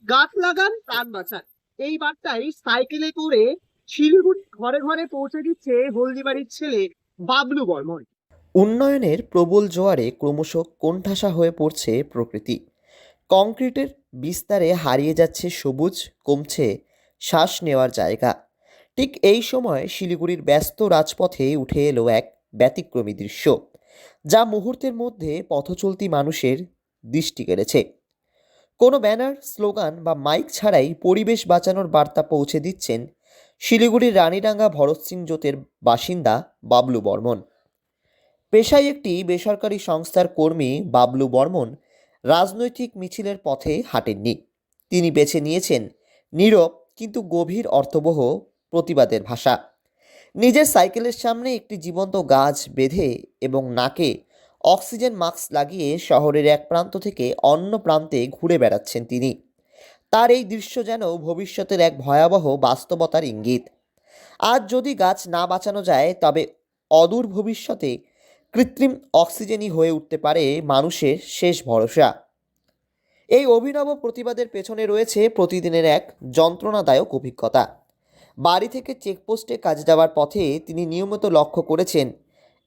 গাছ লাগান, প্রাণ বাঁচান, এই বার্তায় সাইকেলে করে শিলিগুড়ি ঘরে ঘরে পৌঁছে দিচ্ছে হলদিবাড়ির ছেলে বাবলু বর্মন। উন্নয়নের প্রবল জোয়ারে ক্রমশ কোণঠাসা হয়ে পড়ছে প্রকৃতি। কংক্রিটের বিস্তারে হারিয়ে যাচ্ছে সবুজ, কমছে শ্বাস নেওয়ার জায়গা। ঠিক এই সময় শিলিগুড়ির ব্যস্ত রাজপথে উঠে এলো এক ব্যতিক্রমী দৃশ্য, যা মুহূর্তের মধ্যে পথচলতি মানুষের দৃষ্টি কেড়েছে। কোনো ব্যানার, স্লোগান বা মাইক ছাড়াই পরিবেশ বাঁচানোর বার্তা পৌঁছে দিচ্ছেন শিলিগুড়ির রানীডাঙ্গা ভরত সিং জোটের বাসিন্দা বাবলু বর্মন। পেশায় একটি বেসরকারি সংস্থার কর্মী বাবলু বর্মন রাজনৈতিক মিছিলের পথে হাঁটেননি। তিনি বেছে নিয়েছেন নীরব কিন্তু গভীর অর্থবহ প্রতিবাদের ভাষা। নিজের সাইকেলের সামনে একটি জীবন্ত গাছ বেঁধে এবং নাকে অক্সিজেন মাস্ক লাগিয়ে শহরের এক প্রান্ত থেকে অন্য প্রান্তে ঘুরে বেড়াচ্ছেন তিনি। তার এই দৃশ্য যেন ভবিষ্যতের এক ভয়াবহ বাস্তবতার ইঙ্গিত। আজ যদি গাছ না বাঁচানো যায়, তবে অদূর ভবিষ্যতে কৃত্রিম অক্সিজেনই হয়ে উঠতে পারে মানুষের শেষ ভরসা। এই অভিনব প্রতিবাদের পেছনে রয়েছে প্রতিদিনের এক যন্ত্রণাদায়ক অভিজ্ঞতা। বাড়ি থেকে চেকপোস্টে কাজে যাওয়ার পথে তিনি নিয়মিত লক্ষ্য করেছেন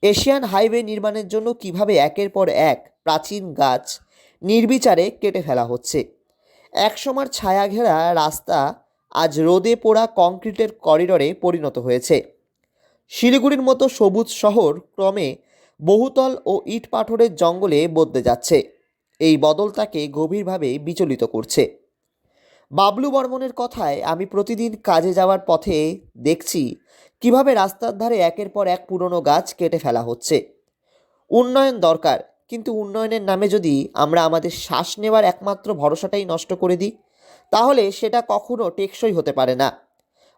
এশিয়ান হাইওয়ে নির্মাণের জন্য কিভাবে একের পর এক প্রাচীন গাছ নির্বিচারে কেটে ফেলা হচ্ছে। একসময় ছায়াঘেরা রাস্তা আজ রোদে পোড়া কংক্রিটের করিডরে পরিণত হয়েছে। শিলিগুড়ির মতো সবুজ শহর ক্রমে বহুতল ও ইট পাথরের জঙ্গলে বদলে যাচ্ছে। এই বদল তাকে গভীরভাবে বিচলিত করছে। বাবলু বর্মনের কথায়, আমি প্রতিদিন কাজে যাওয়ার পথে দেখছি কিভাবে রাস্তার ধারে একের পর এক পুরনো গাছ কেটে ফেলা হচ্ছে। উন্নয়ন দরকার, কিন্তু উন্নয়নের নামে যদি আমরা আমাদের শ্বাস নেওয়ার একমাত্র ভরসাটাই নষ্ট করে দিই, তাহলে সেটা কখনো টেকসই হতে পারে না।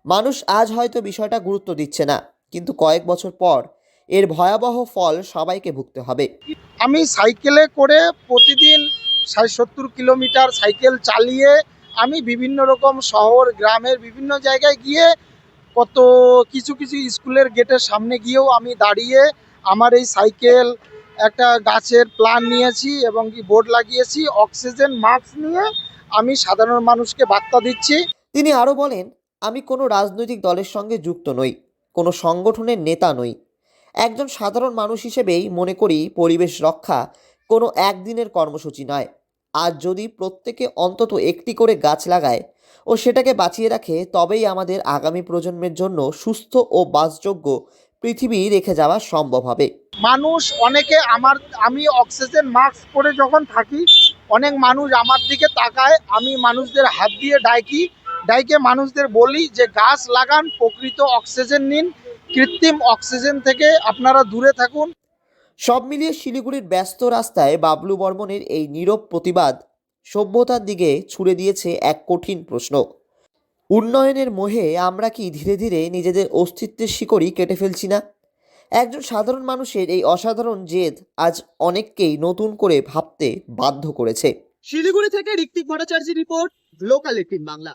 মানুষ আজ হয়তো বিষয়টা গুরুত্ব দিচ্ছে না, কিন্তু কয়েক বছর পর এর ভয়াবহ ফল সবাইকে ভুগতে হবে। আমি সাইকেলে করে প্রতিদিন ৬০-৭০ কিলোমিটার সাইকেল চালিয়ে আমি বিভিন্ন রকম শহর গ্রামের বিভিন্ন জায়গায় গিয়ে কত কিছু কিছু স্কুলের গেটের সামনে গিয়েও আমি দাঁড়িয়ে আমার এই সাইকেল একটা গাছের প্ল্যান নিয়েছি এবং কি বোর্ড লাগিয়েছি, অক্সিজেন মাস্ক নিয়ে আমি সাধারণ মানুষকে বার্তা দিচ্ছি। তিনি আরও বলেন, আমি কোনো রাজনৈতিক দলের সঙ্গে যুক্ত নই, কোনো সংগঠনের নেতা নই। একজন সাধারণ মানুষ হিসেবেই মনে করি পরিবেশ রক্ষা কোনো একদিনের কর্মসূচি নয়। আজ যদি প্রত্যেকে অন্তত একটি করে গাছ লাগায় ও সেটাকে বাঁচিয়ে রাখে, তবেই আমাদের আগামী প্রজন্মের জন্য সুস্থ ও বাসযোগ্য পৃথিবী রেখে যাওয়া সম্ভব হবে। মানুষ অনেকে আমি অক্সিজেন মাস্ক পরে যখন থাকি, অনেক মানুষ আমার দিকে তাকায়, আমি মানুষদের হাত দিয়ে ডাইকে মানুষদের বলি যে গাছ লাগান, প্রকৃত অক্সিজেন নিন, কৃত্রিম অক্সিজেন থেকে আপনারা দূরে থাকুন। সব মিলিয়ে শিলিগুড়ির ব্যস্ত রাস্তায় বাবলু বর্মনের এই নীরব প্রতিবাদ সভ্যতার দিকে ছুড়ে দিয়েছে এক কঠিন প্রশ্ন। উন্নয়নের মোহে আমরা কি ধীরে ধীরে নিজেদের অস্তিত্বের শিকড়ই কেটে ফেলছি না? একজন সাধারণ মানুষের এই অসাধারণ জেদ আজ অনেককেই নতুন করে ভাবতে বাধ্য করেছে। শিলিগুড়ি থেকে ঋত্বিক ভট্টাচার্যের রিপোর্ট, লোকাল 18 বাংলা।